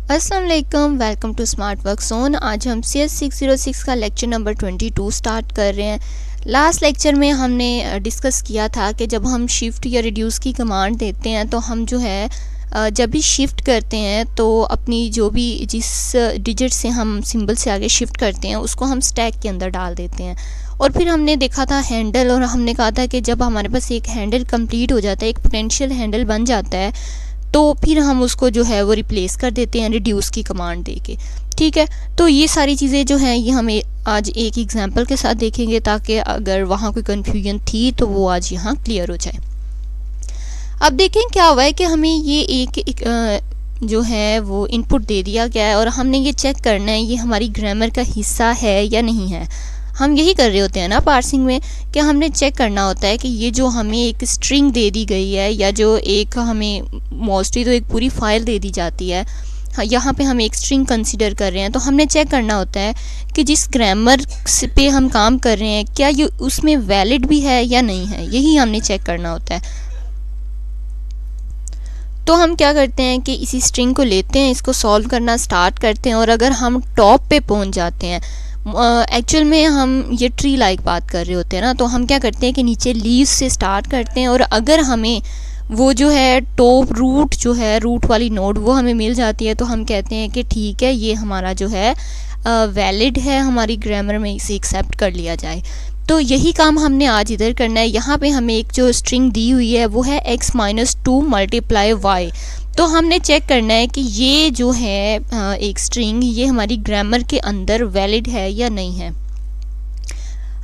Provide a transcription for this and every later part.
अस्सलाम वालेकुम, welcome to smart work zone. आज हम CS 606 का लेक्चर नंबर 22 स्टार्ट कर रहे हैं। लास्ट लेक्चर में हमने डिस्कस किया था कि जब हम शिफ्ट या रिड्यूस की कमांड देते हैं तो हम जो है जब भी शिफ्ट करते हैं तो अपनी जो भी जिस डिजिट से हम सिंबल से आगे शिफ्ट करते हैं उसको हम स्टैक के अंदर डाल देते हैं। और फिर हमने देखा था हैंडल, और हमने कहा था कि जब हमारे पास एक हैंडल कंप्लीट हो जाता है, एक पोटेंशियल हैंडल बन जाता है, तो फिर हम उसको जो है वो रिप्लेस कर देते हैं रिड्यूस की कमांड दे के। ठीक है, तो ये सारी चीज़ें जो हैं ये हमें आज एक एग्जांपल के साथ देखेंगे ताकि अगर वहाँ कोई कन्फ्यूजन थी तो वो आज यहाँ क्लियर हो जाए। अब देखें क्या हुआ है कि हमें ये एक जो है वो इनपुट दे दिया गया है और हमने ये चेक करना है ये हमारी ग्रामर का हिस्सा है या नहीं है। हम यही कर रहे होते हैं ना पार्सिंग में, कि हमने चेक करना होता है कि ये जो हमें एक स्ट्रिंग दे दी गई है या जो एक हमें मोस्टली तो एक पूरी फाइल दे दी जाती है, यहाँ पे हम एक स्ट्रिंग कंसीडर कर रहे हैं, तो हमने चेक करना होता है कि जिस ग्रामर पे हम काम कर रहे हैं क्या ये उसमें वैलिड भी है या नहीं है, यही हमने चेक करना होता है। तो हम क्या करते हैं कि इसी स्ट्रिंग को लेते हैं, इसको सॉल्व करना स्टार्ट करते हैं, और अगर हम टॉप पे पहुंच जाते हैं, एक्चुअल में हम ये ट्री लाइक बात कर रहे होते हैं ना, तो हम क्या करते हैं कि नीचे लीव्स से स्टार्ट करते हैं, और अगर हमें वो जो है टॉप रूट जो है रूट वाली नोड वो हमें मिल जाती है तो हम कहते हैं कि ठीक है ये हमारा जो है वैलिड है, हमारी ग्रामर में इसे एक्सेप्ट कर लिया जाए। तो यही काम हमने आज इधर करना है। यहाँ पे हमें एक जो स्ट्रिंग दी हुई है वो है x-2 मल्टीप्लाई y। तो हमने चेक करना है कि ये जो है एक स्ट्रिंग ये हमारी ग्रामर के अंदर वैलिड है या नहीं है।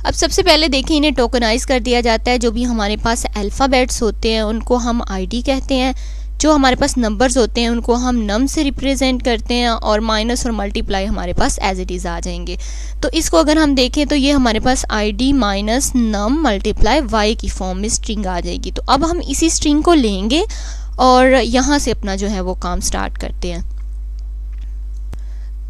अब सबसे पहले देखें, इन्हें टोकनाइज कर दिया जाता है। जो भी हमारे पास अल्फ़ाबेट्स होते हैं उनको हम ID कहते हैं, जो हमारे पास नंबर्स होते हैं उनको हम नम से रिप्रेजेंट करते हैं, और माइनस और मल्टीप्लाई हमारे पास एज इट इज़ आ जाएंगे। तो इसको अगर हम देखें तो ये हमारे पास ID माइनस नम मल्टीप्लाई y की फॉर्म में स्ट्रिंग आ जाएगी। तो अब हम इसी स्ट्रिंग को लेंगे और यहाँ से अपना जो है वो काम स्टार्ट करते हैं।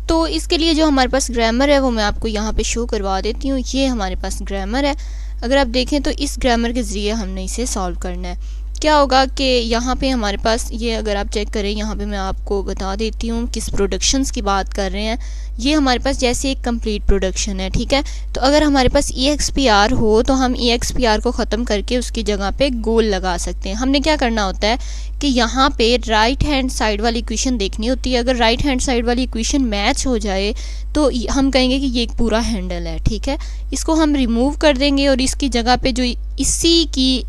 तो इसके लिए जो हमारे पास ग्रामर है वो मैं आपको यहाँ पे शो करवा देती हूँ। ये हमारे पास ग्रामर है। अगर आप देखें तो इस ग्रामर के ज़रिए हमने इसे सॉल्व करना है। क्या होगा कि यहाँ पे हमारे पास ये अगर आप चेक करें, यहाँ पे मैं आपको बता देती हूँ किस प्रोडक्शंस की बात कर रहे हैं। ये हमारे पास जैसे एक कंप्लीट प्रोडक्शन है, ठीक है। तो अगर हमारे पास EXPR हो तो हम EXPR को ख़त्म करके उसकी जगह पे गोल लगा सकते हैं। हमने क्या करना होता है कि यहाँ पे राइट हैंड साइड वाली इक्वेशन देखनी होती है। अगर राइट हैंड साइड वाली इक्वेशन मैच हो जाए तो हम कहेंगे कि ये एक पूरा हैंडल है, ठीक है। इसको हम रिमूव कर देंगे और इसकी जगह पे जो इसी की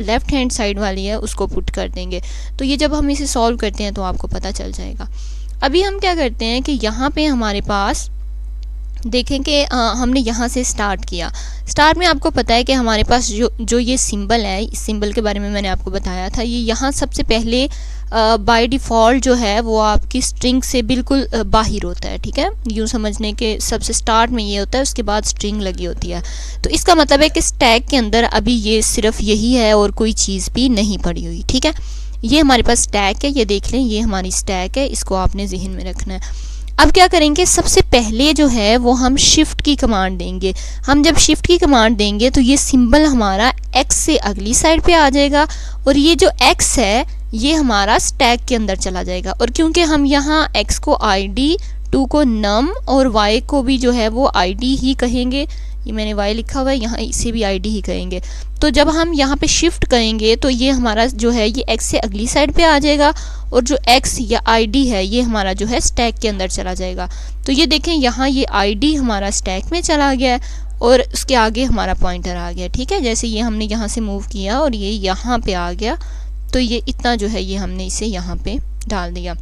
लेफ़्ट हैंड साइड वाली है उसको पुट कर देंगे। तो ये जब हम इसे सॉल्व करते हैं तो आपको पता चल जाएगा। अभी हम क्या करते हैं कि यहाँ पे हमारे पास देखें कि हमने यहाँ से स्टार्ट किया। स्टार्ट में आपको पता है कि हमारे पास जो ये सिंबल है, इस सिंबल के बारे में मैंने आपको बताया था। ये यहाँ सबसे पहले बाय डिफ़ॉल्ट जो है वो आपकी स्ट्रिंग से बिल्कुल बाहर होता है, ठीक है। यूँ समझने के सबसे स्टार्ट में ये होता है, उसके बाद स्ट्रिंग लगी होती है। तो इसका मतलब है कि स्टैक के अंदर अभी ये सिर्फ यही है और कोई चीज़ भी नहीं पड़ी हुई, ठीक है। ये हमारे पास स्टैक है, ये देख लें, ये हमारी स्टैक है, इसको आपने जहन में रखना है। अब क्या करेंगे, सबसे पहले जो है वो हम शिफ्ट की कमांड देंगे। हम जब शिफ्ट की कमांड देंगे तो ये सिंबल हमारा x से अगली साइड पे आ जाएगा, और ये जो x है ये हमारा स्टैक के अंदर चला जाएगा। और क्योंकि हम यहाँ x को ID, 2 को नम और y को भी जो है वो ID ही कहेंगे, ये मैंने y लिखा हुआ है, यहाँ इसे भी ID ही कहेंगे। तो जब हम यहाँ पे शिफ्ट करेंगे तो ये हमारा जो है ये x से अगली साइड पे आ जाएगा, और जो x या ID है ये हमारा जो है स्टैक के अंदर चला जाएगा। तो ये देखें, यहाँ ये ID हमारा स्टैक में चला गया है और उसके आगे हमारा पॉइंटर आ गया, ठीक है। जैसे ये हमने यहाँ से मूव किया और ये यहाँ पे आ गया, तो ये इतना जो है ये हमने इसे यहाँ पे डाल दिया।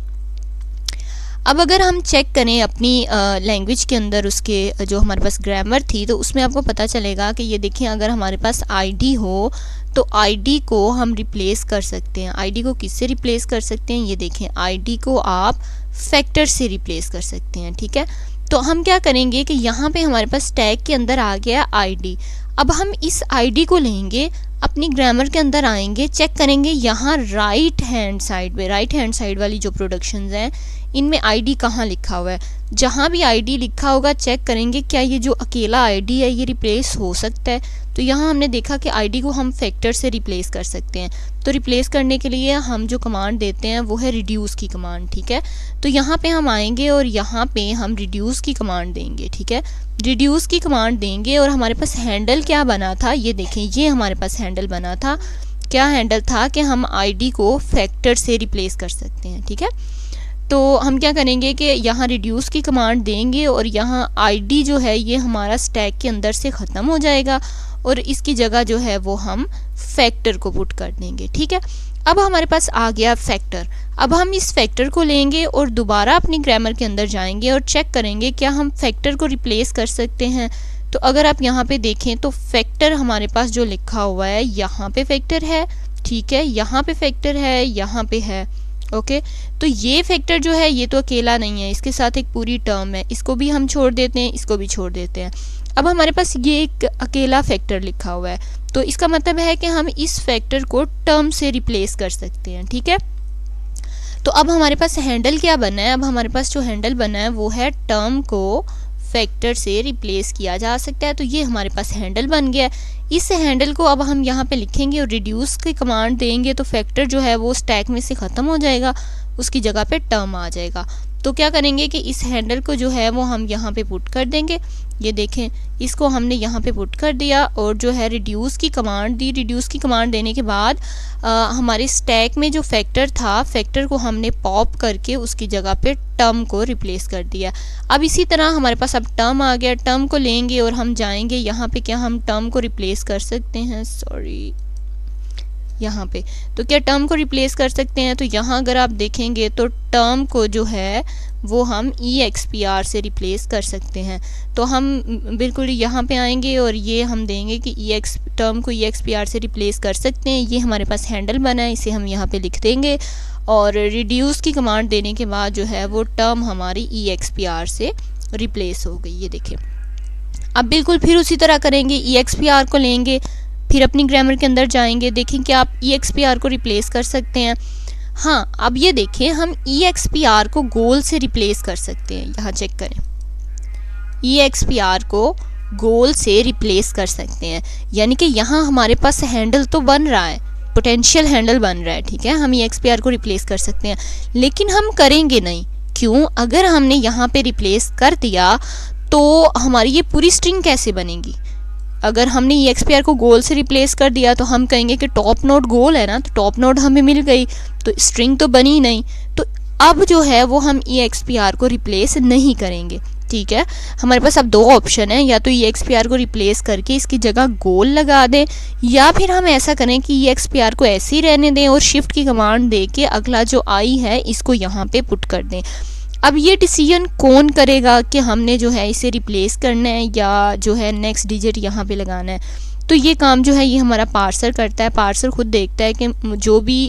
अब अगर हम चेक करें अपनी लैंग्वेज के अंदर उसके जो हमारे पास ग्रामर थी, तो उसमें आपको पता चलेगा कि ये देखें, अगर हमारे पास ID हो तो ID को हम रिप्लेस कर सकते हैं। ID को किससे रिप्लेस कर सकते हैं, ये देखें, ID को आप फैक्टर से रिप्लेस कर सकते हैं, ठीक है। तो हम क्या करेंगे कि यहाँ पे हमारे पास टैग के अंदर आ गया ID। अब हम इस ID को लेंगे, अपनी ग्रामर के अंदर आएंगे, चेक करेंगे यहाँ राइट हैंड साइड वाली जो प्रोडक्शंस हैं इनमें आईडी कहाँ लिखा हुआ है। जहाँ भी आईडी लिखा होगा चेक करेंगे क्या ये जो अकेला आईडी है ये रिप्लेस हो सकता है। तो यहाँ हमने देखा कि आईडी को हम फैक्टर से रिप्लेस कर सकते हैं। तो रिप्लेस करने के लिए हम जो कमांड देते हैं वो है रिड्यूस की कमांड, ठीक है। तो यहाँ पे हम आएंगे और यहाँ पे हम रिड्यूस की कमांड देंगे, ठीक है। रिड्यूस की कमांड देंगे और हमारे पास हैंडल क्या बना था, ये देखें, ये हमारे पास हैंडल बना था। क्या हैंडल था कि हम आईडी को फैक्टर से रिप्लेस कर सकते हैं, ठीक है। तो हम क्या करेंगे कि यहाँ रिड्यूस की कमांड देंगे और यहाँ आईडी जो है ये हमारा स्टैक के अंदर से ख़त्म हो जाएगा और इसकी जगह जो है वो हम फैक्टर को पुट कर देंगे, ठीक है। अब हमारे पास आ गया फैक्टर। अब हम इस फैक्टर को लेंगे और दोबारा अपनी ग्रामर के अंदर जाएंगे और चेक करेंगे क्या हम फैक्टर को रिप्लेस कर सकते हैं। तो अगर आप यहाँ पे देखें तो फैक्टर हमारे पास जो लिखा हुआ है यहाँ पे फैक्टर है, ठीक है, यहाँ पे फैक्टर है, यहाँ पे है, ओके। तो ये फैक्टर जो है ये तो अकेला नहीं है, इसके साथ एक पूरी टर्म है, इसको भी हम छोड़ देते हैं, इसको भी छोड़ देते हैं। अब हमारे पास ये एक अकेला फैक्टर लिखा हुआ है, तो इसका मतलब है कि हम इस फैक्टर को टर्म से रिप्लेस कर सकते हैं, ठीक है। तो अब हमारे पास हैंडल क्या बना है, अब हमारे पास जो हैंडल बना है वो है टर्म को फैक्टर से रिप्लेस किया जा सकता है। तो ये हमारे पास हैंडल बन गया है। इस हैंडल को अब हम यहाँ पे लिखेंगे और रिड्यूस की कमांड देंगे तो फैक्टर जो है वो स्टैक में से ख़त्म हो जाएगा, उसकी जगह पे टर्म आ जाएगा। तो क्या करेंगे कि इस हैंडल को जो है वो हम यहाँ पे पुट कर देंगे। ये देखें, इसको हमने यहाँ पे पुट कर दिया और जो है रिड्यूस की कमांड दी। रिड्यूस की कमांड देने के बाद हमारे स्टैक में जो फैक्टर था, फैक्टर को हमने पॉप करके उसकी जगह पे टर्म को रिप्लेस कर दिया। अब इसी तरह हमारे पास अब टर्म आ गया। टर्म को लेंगे और हम जाएंगे यहाँ पे, क्या हम टर्म को रिप्लेस कर सकते हैं, सॉरी, यहाँ पे। तो क्या टर्म को रिप्लेस कर सकते हैं, तो यहाँ अगर आप देखेंगे तो टर्म को जो है वो हम EXPR से रिप्लेस कर सकते हैं। तो हम बिल्कुल यहाँ पे आएंगे और ये हम देंगे कि टर्म को EXPR से रिप्लेस कर सकते हैं। ये हमारे पास हैंडल बना है, इसे हम यहाँ पे लिख देंगे और रिड्यूस की कमांड देने के बाद जो है वो टर्म हमारी EXPR से रिप्लेस हो गई। ये देखिए, अब बिल्कुल फिर उसी तरह करेंगे, EXPR को लेंगे, फिर अपनी ग्रामर के अंदर जाएंगे, देखें कि आप EXPR को रिप्लेस कर सकते हैं। हाँ, अब ये देखें, हम EXPR को गोल से रिप्लेस कर सकते हैं। यहाँ चेक करें, EXPR को गोल से रिप्लेस कर सकते हैं, यानी कि यहाँ हमारे पास हैंडल तो बन रहा है, पोटेंशियल हैंडल बन रहा है, ठीक है। हम EXPR को रिप्लेस कर सकते हैं, लेकिन हम करेंगे नहीं। क्यों? अगर हमने यहाँ पे रिप्लेस कर दिया तो हमारी ये पूरी स्ट्रिंग कैसे बनेगी। अगर हमने EXPR को गोल से रिप्लेस कर दिया तो हम कहेंगे कि टॉप नोड गोल है ना, तो टॉप नोड हमें मिल गई, तो स्ट्रिंग तो बनी नहीं। तो अब जो है वो हम EXPR को रिप्लेस नहीं करेंगे, ठीक है। हमारे पास अब दो ऑप्शन है, या तो EXPR को रिप्लेस करके इसकी जगह गोल लगा दें, या फिर हम ऐसा करें कि EXPR को ऐसे ही रहने दें और शिफ्ट की कमांड दे के अगला जो आई है इसको यहाँ पे पुट कर दें। अब ये डिसीजन कौन करेगा कि हमने जो है इसे रिप्लेस करना है या जो है नेक्स्ट डिजिट यहाँ पे लगाना है। तो ये काम जो है ये हमारा पार्सर करता है। पार्सर खुद देखता है कि जो भी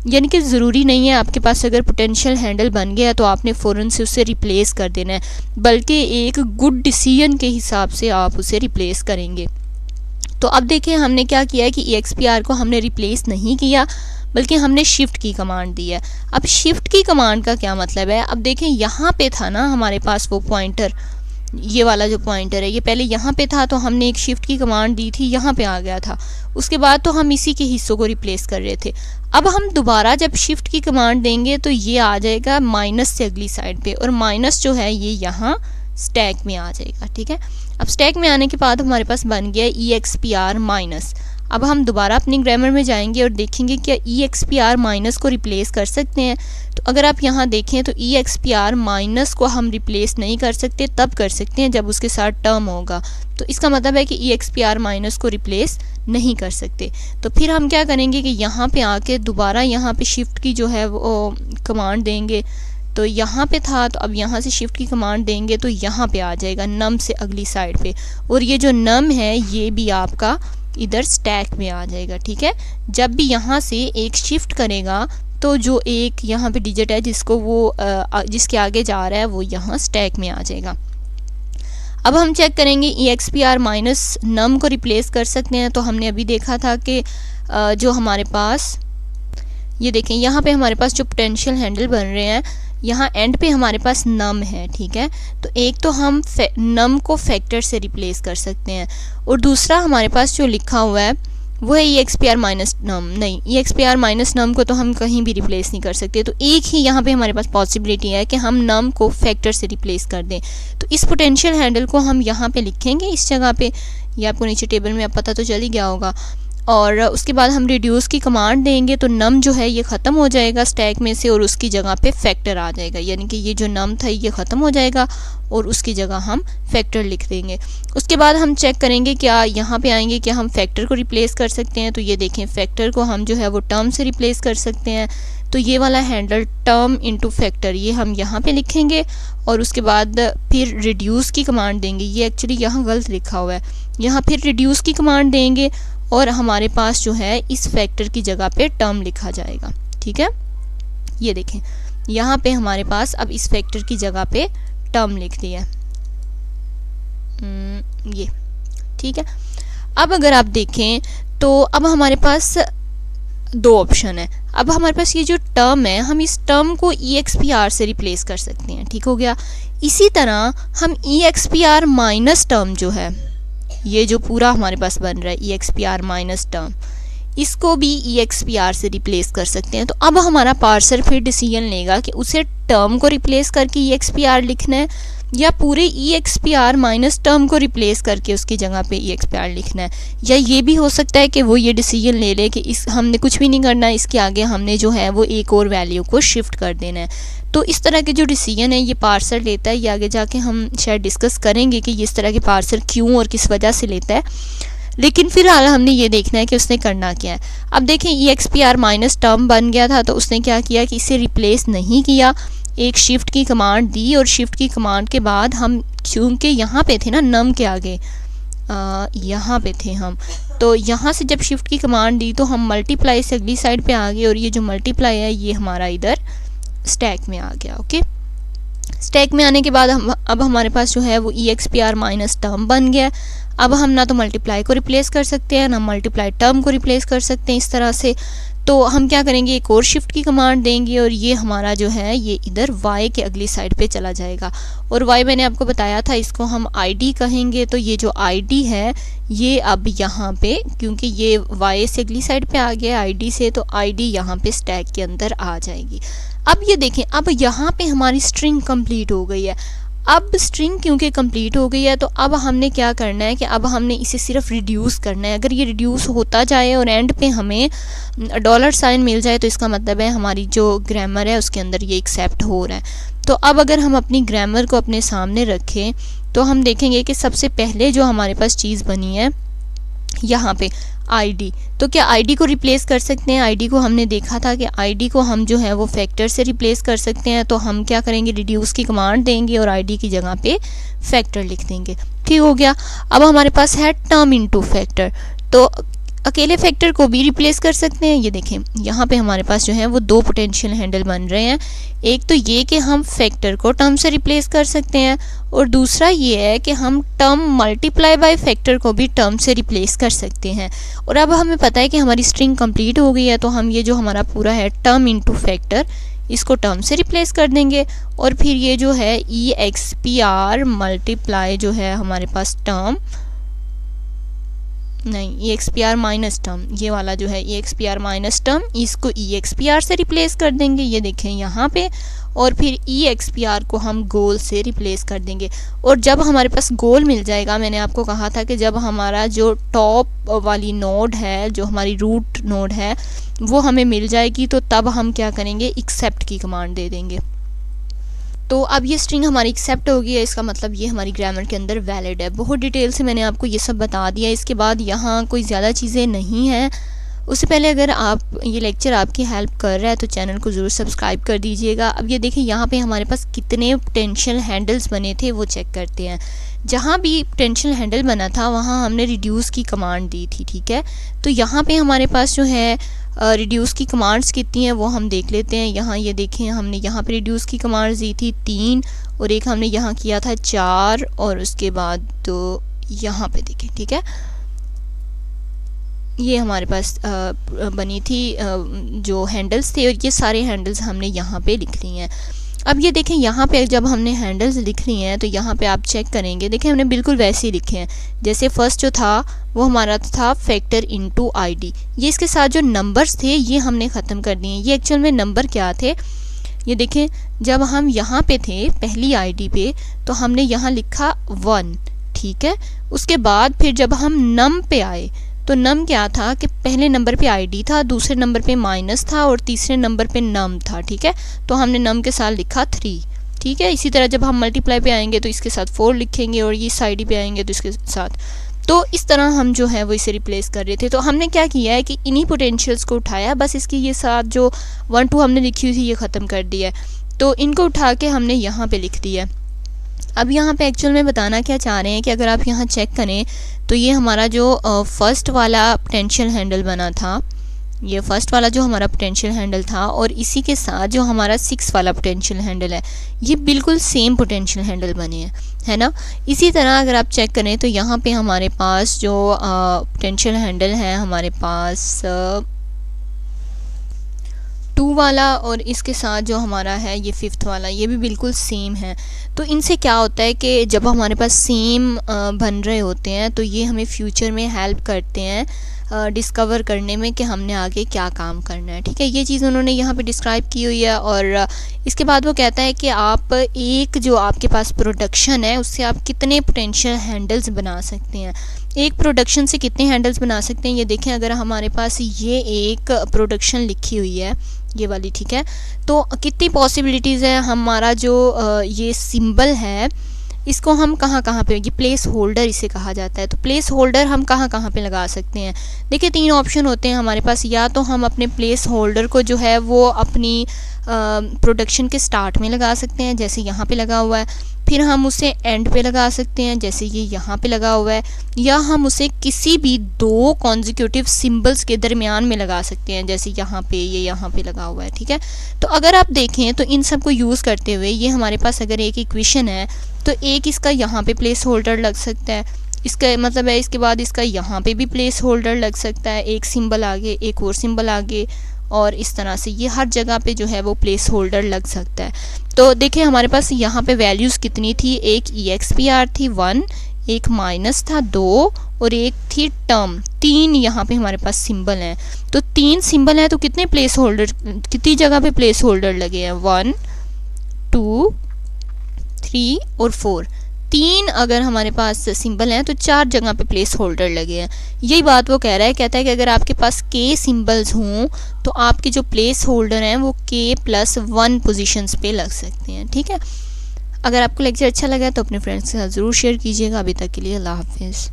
यानी कि ज़रूरी नहीं है आपके पास अगर पोटेंशियल हैंडल बन गया तो आपने फ़ौरन से उसे रिप्लेस कर देना है, बल्कि एक गुड डिसीजन के हिसाब से आप उसे रिप्लेस करेंगे। तो अब देखें हमने क्या किया है कि EXPR को हमने रिप्लेस नहीं किया, बल्कि हमने शिफ्ट की कमांड दी है। अब शिफ्ट की कमांड का क्या मतलब है, अब देखें यहाँ पे था ना हमारे पास वो पॉइंटर, ये वाला जो पॉइंटर है ये पहले यहाँ पे था, तो हमने एक शिफ्ट की कमांड दी थी, यहाँ पे आ गया था। उसके बाद तो हम इसी के हिस्सों को रिप्लेस कर रहे थे। अब हम दोबारा जब शिफ्ट की कमांड देंगे तो ये आ जाएगा माइनस से अगली साइड पे, और माइनस जो है ये यहाँ स्टैक में आ जाएगा, ठीक है। अब स्टैक में आने के बाद हमारे पास बन गया EXPR माइनस। अब हम दोबारा अपनी ग्रामर में जाएंगे और देखेंगे क्या EXPR माइनस को रिप्लेस कर सकते हैं। तो अगर आप यहाँ देखें तो EXPR माइनस को हम रिप्लेस नहीं कर सकते, तब कर सकते हैं जब उसके साथ टर्म होगा। तो इसका मतलब है कि EXPR माइनस को रिप्लेस नहीं कर सकते। तो फिर हम क्या करेंगे कि यहाँ पे आके दोबारा यहाँ पे शिफ्ट की जो है वो कमांड देंगे। तो यहाँ पे था, तो अब यहाँ से शिफ्ट की कमांड देंगे तो यहाँ पे आ जाएगा नम से अगली साइड पे, और ये जो नम है ये भी आपका इधर स्टैक में आ जाएगा, ठीक है। जब भी यहाँ से एक शिफ्ट करेगा तो जो एक यहाँ पे डिजिट है जिसको वो जिसके आगे जा रहा है वो यहाँ स्टैक में आ जाएगा। अब हम चेक करेंगे EXPR माइनस नम को रिप्लेस कर सकते हैं। तो हमने अभी देखा था कि जो हमारे पास ये देखें यहाँ पे हमारे पास जो पोटेंशियल हैंडल बन रहे हैं, यहाँ एंड पे हमारे पास नम है, ठीक है। तो एक तो हम नम को फैक्टर से रिप्लेस कर सकते हैं और दूसरा हमारे पास जो लिखा हुआ है वो है EXPR माइनस नम। नहीं, EXPR माइनस नम को तो हम कहीं भी रिप्लेस नहीं कर सकते। तो एक ही यहाँ पे हमारे पास पॉसिबिलिटी है कि हम नम को फैक्टर से रिप्लेस कर दें। तो इस पोटेंशियल हैंडल को हम यहाँ पे लिखेंगे इस जगह पे, ये आपको नीचे टेबल में अब पता तो चल ही गया होगा। और उसके बाद हम रिड्यूस की कमांड देंगे तो नम जो है ये ख़त्म हो जाएगा स्टैक में से और उसकी जगह पे फैक्टर आ जाएगा, यानी कि ये जो नम था ये ख़त्म हो जाएगा और उसकी जगह हम फैक्टर लिख देंगे। उसके बाद हम चेक करेंगे क्या यहाँ पे आएंगे क्या हम फैक्टर को रिप्लेस कर सकते हैं। तो ये देखें, फैक्टर को हम जो है वो टर्म से रिप्लेस कर सकते हैं। तो ये वाला हैंडल टर्म इनटू फैक्टर ये हम यहाँ पे लिखेंगे और उसके बाद फिर रिड्यूस की कमांड देंगे। ये एक्चुअली यहाँ गलत लिखा हुआ है, यहाँ फिर रिड्यूस की कमांड देंगे और हमारे पास जो है इस फैक्टर की जगह पे टर्म लिखा जाएगा, ठीक है। ये देखें यहाँ पे हमारे पास अब इस फैक्टर की जगह पे टर्म लिख दिया ये, ठीक है। अब अगर आप देखें तो अब हमारे पास दो ऑप्शन है। अब हमारे पास ये जो टर्म है हम इस टर्म को EXPR से रिप्लेस कर सकते हैं, ठीक हो गया। इसी तरह हम EXPR माइनस टर्म जो है ये जो पूरा हमारे पास बन रहा है EXPR माइनस टर्म, इसको भी EXPR से रिप्लेस कर सकते हैं। तो अब हमारा पार्सर फिर डिसीजन लेगा कि उसे टर्म को रिप्लेस करके EXPR लिखना है या पूरे EXPR माइनस टर्म को रिप्लेस करके उसकी जगह पे EXPR लिखना है। या ये भी हो सकता है कि वो ये डिसीजन ले ले कि इस हमने कुछ भी नहीं करना है, इसके आगे हमने जो है वो एक और वैल्यू को शिफ्ट कर देना है। तो इस तरह के जो डिसीजन है ये पार्सर लेता है। ये आगे जाके हम शायद डिस्कस करेंगे कि इस तरह के पार्सर क्यों और किस वजह से लेता है, लेकिन फिलहाल हमने ये देखना है कि उसने करना क्या है। अब देखें EXPR माइनस टर्म बन गया था तो उसने क्या किया कि इसे रिप्लेस नहीं किया, एक शिफ्ट की कमांड दी और शिफ्ट की कमांड के बाद हम क्योंकि यहाँ पे थे ना नम के आगे यहाँ पे थे हम, तो यहाँ से जब शिफ्ट की कमांड दी तो हम मल्टीप्लाई से अगली साइड पे आ गए और ये जो मल्टीप्लाई है ये हमारा इधर स्टैक में आ गया। ओके, स्टैक में आने के बाद अब हमारे पास जो है वो EXPR माइनस टर्म बन गया। अब हम ना तो मल्टीप्लाई को रिप्लेस कर सकते हैं ना मल्टीप्लाई टर्म को रिप्लेस कर सकते हैं इस तरह से। तो हम क्या करेंगे, एक और शिफ्ट की कमांड देंगे और ये हमारा जो है ये इधर y के अगली साइड पे चला जाएगा। और y मैंने आपको बताया था इसको हम ID कहेंगे। तो ये जो ID है ये अब यहाँ पे क्योंकि ये y से अगली साइड पे आ गया ID से, तो ID यहाँ पे स्टैक के अंदर आ जाएगी। अब ये देखें, अब यहाँ पे हमारी स्ट्रिंग कंप्लीट हो गई है। अब स्ट्रिंग क्योंकि कंप्लीट हो गई है तो अब हमने क्या करना है कि अब हमने इसे सिर्फ रिड्यूस करना है। अगर ये रिड्यूस होता जाए और एंड पे हमें $साइन मिल जाए तो इसका मतलब है हमारी जो ग्रामर है उसके अंदर ये एक्सेप्ट हो रहा है। तो अब अगर हम अपनी ग्रामर को अपने सामने रखें तो हम देखेंगे कि सबसे पहले जो हमारे पास चीज़ बनी है यहाँ पे ID, तो क्या ID को रिप्लेस कर सकते हैं। ID को हमने देखा था कि ID को हम जो है वो फैक्टर से रिप्लेस कर सकते हैं। तो हम क्या करेंगे, रिड्यूस की कमांड देंगे और ID की जगह पे फैक्टर लिख देंगे, ठीक हो गया। अब हमारे पास है टर्म इनटू फैक्टर, तो अकेले फैक्टर को भी रिप्लेस कर सकते हैं। ये देखें यहाँ पे हमारे पास जो है वो दो पोटेंशियल हैंडल बन रहे हैं। एक तो ये कि हम फैक्टर को टर्म से रिप्लेस कर सकते हैं और दूसरा ये है कि हम टर्म मल्टीप्लाई बाय फैक्टर को भी टर्म से रिप्लेस कर सकते हैं। और अब हमें पता है कि हमारी स्ट्रिंग कंप्लीट हो गई है तो हम ये जो हमारा पूरा है टर्म इनटू फैक्टर इसको टर्म से रिप्लेस कर देंगे और फिर ये जो है EXPR मल्टीप्लाई जो है हमारे पास टर्म नहीं EXPR माइनस टर्म, ये वाला जो है EXPR माइनस टर्म इसको EXPR से रिप्लेस कर देंगे। ये देखें यहाँ पे, और फिर EXPR को हम गोल से रिप्लेस कर देंगे। और जब हमारे पास गोल मिल जाएगा, मैंने आपको कहा था कि जब हमारा जो टॉप वाली नोड है जो हमारी रूट नोड है वो हमें मिल जाएगी तो तब हम क्या करेंगे, एक्सेप्ट की कमांड दे देंगे। तो अब ये स्ट्रिंग हमारी एक्सेप्ट हो गई है, इसका मतलब ये हमारी ग्रामर के अंदर वैलिड है। बहुत डिटेल से मैंने आपको ये सब बता दिया। इसके बाद यहाँ कोई ज़्यादा चीज़ें नहीं हैं उससे पहले अगर आप ये लेक्चर आपकी हेल्प कर रहा है तो चैनल को ज़रूर सब्सक्राइब कर दीजिएगा। अब ये देखें यहाँ पे हमारे पास कितने पोटेंशियल हैंडल्स बने थे वो चेक करते हैं। जहाँ भी पोटेंशियल हैंडल बना था वहाँ हमने रिड्यूस की कमांड दी थी, ठीक है। तो यहाँ पे हमारे पास जो है रिड्यूस की कमांड्स कितनी हैं वो हम देख लेते हैं। यहाँ ये देखें, हमने यहाँ पे रिड्यूस की कमांड्स दी थी 3 और एक हमने यहाँ किया था 4 और उसके बाद तो यहाँ पे देखें, ठीक है। ये हमारे पास बनी थी जो हैंडल्स थे और ये सारे हैंडल्स हमने यहाँ पे लिख लिए हैं। अब ये देखें यहाँ पे जब हमने हैंडल्स लिख लिए हैं तो यहाँ पे आप चेक करेंगे, देखें हमने बिल्कुल वैसे ही लिखे हैं। जैसे फर्स्ट जो था वो हमारा था फैक्टर इनटू आईडी, ये इसके साथ जो नंबर्स थे ये हमने ख़त्म कर दिए। ये एक्चुअल में नंबर क्या थे, ये देखें जब हम यहाँ पे थे पहली आईडी पे तो हमने यहाँ लिखा 1, ठीक है। उसके बाद फिर जब हम नम पे आए तो नम क्या था कि पहले नंबर पे आईडी था, दूसरे नंबर पे माइनस था और तीसरे नंबर पे नम था, ठीक है। तो हमने नम के साथ लिखा 3, ठीक है। इसी तरह जब हम मल्टीप्लाई पे आएंगे तो इसके साथ 4 लिखेंगे और इस आईडी पे आएंगे तो इसके साथ। तो इस तरह हम जो है वो इसे रिप्लेस कर रहे थे। तो हमने क्या किया है कि इन्हीं पोटेंशियल्स को उठाया, बस इसकी ये साथ जो 1 2 हमने लिखी हुई थी ये ख़त्म कर दिया है। तो इनको उठा के हमने यहाँ पे लिख दिया। अब यहाँ पे एक्चुअल में बताना क्या चाह रहे हैं कि अगर आप यहाँ चेक करें तो ये हमारा जो फर्स्ट वाला पोटेंशियल हैंडल बना था, ये फर्स्ट वाला जो हमारा पोटेंशियल हैंडल था और इसी के साथ जो हमारा 6 वाला पोटेंशियल हैंडल है ये बिल्कुल सेम पोटेंशियल हैंडल बने हैं, है ना। इसी तरह अगर आप चेक करें तो यहाँ पे हमारे पास जो पोटेंशियल हैंडल है हमारे पास 2 वाला और इसके साथ जो हमारा है ये 5th वाला, ये भी बिल्कुल सेम है। तो इनसे क्या होता है कि जब हमारे पास सेम बन रहे होते हैं तो ये हमें फ्यूचर में हेल्प करते हैं डिस्कवर करने में कि हमने आगे क्या काम करना है, ठीक है। ये चीज़ उन्होंने यहाँ पे डिस्क्राइब की हुई है। और इसके बाद वो कहता है कि आप एक जो आपके पास प्रोडक्शन है उससे आप कितने पोटेंशियल हैंडल्स बना सकते हैं, एक प्रोडक्शन से कितने हैंडल्स बना सकते हैं। ये देखें अगर हमारे पास ये एक प्रोडक्शन लिखी हुई है ये वाली, ठीक है, तो कितनी पॉसिबिलिटीज़ है। हमारा जो ये सिंबल है इसको हम कहाँ कहाँ पे, ये प्लेस होल्डर इसे कहा जाता है, तो प्लेस होल्डर हम कहाँ कहाँ पे लगा सकते हैं। देखिए 3 ऑप्शन होते हैं हमारे पास, या तो हम अपने प्लेस होल्डर को जो है वो अपनी प्रोडक्शन के स्टार्ट में लगा सकते हैं जैसे यहाँ पे लगा हुआ है, फिर हम उसे एंड पे लगा सकते हैं जैसे ये यहाँ पे लगा हुआ है, या हम उसे किसी भी 2 कॉन्जिक्यूटिव सिंबल्स के दरमियान में लगा सकते हैं जैसे यहाँ पे ये यहाँ पे लगा हुआ है, ठीक है। तो अगर आप देखें तो इन सब को यूज़ करते हुए ये हमारे पास अगर एक इक्वेशन है तो एक इसका यहाँ पे प्लेस होल्डर लग सकता है, इसका मतलब है इसके बाद इसका यहाँ पे भी प्लेस होल्डर लग सकता है, एक सिंबल आगे एक और सिंबल आगे, और इस तरह से ये हर जगह पे जो है वो प्लेस होल्डर लग सकता है। तो देखिए हमारे पास यहाँ पे वैल्यूज़ कितनी थी, एक EXPR थी 1, एक माइनस था 2 और एक थी टर्म 3। यहाँ पे हमारे पास सिंबल हैं, तो 3 सिंबल हैं तो कितने प्लेस होल्डर, कितनी जगह पे प्लेस होल्डर लगे हैं, 1 2 3 और 4। 3 अगर हमारे पास सिंबल हैं तो 4 जगह पे प्लेस होल्डर लगे हैं। यही बात वो कह रहा है, कहता है कि अगर आपके पास K सिंबल्स हों तो आपके जो प्लेस होल्डर हैं वो K+1 पोजीशंस पे लग सकते हैं, ठीक है। अगर आपको लेक्चर अच्छा लगा तो अपने फ्रेंड्स के साथ ज़रूर शेयर कीजिएगा। अभी तक के लिए अल्लाह हाफिज़।